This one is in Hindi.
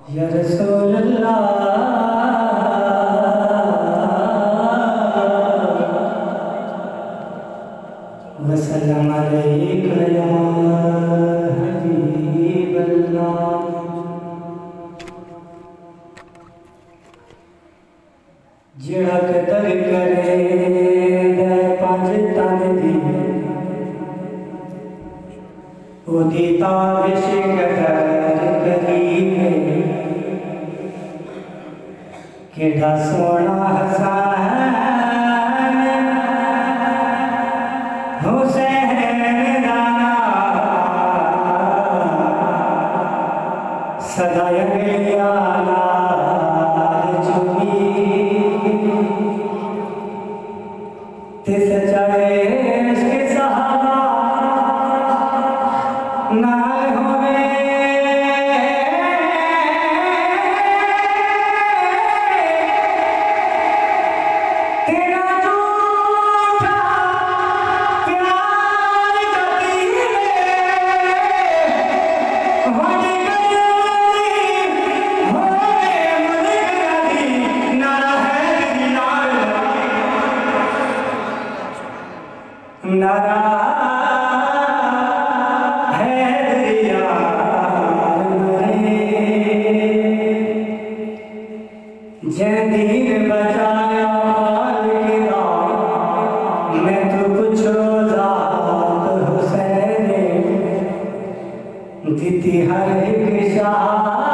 या रसूल अल्लाह वसल्लम अलैका या हबीब अल्लाह। जेड़ा कदर करे दे पंज तन दी ओदी ताबिश कदर करीब है। केड़ा सोना हसन हुसैन दाना सदा अगलिया ते सच्चाए इसके सहाबा नाल होवे। तेरा झूठा प्यार कभी वट गई होवे मलिक दी नारा है नारा है जदीन बचाया मैं तो कुछ ज़ात हुसैन दीती हर एक शाह।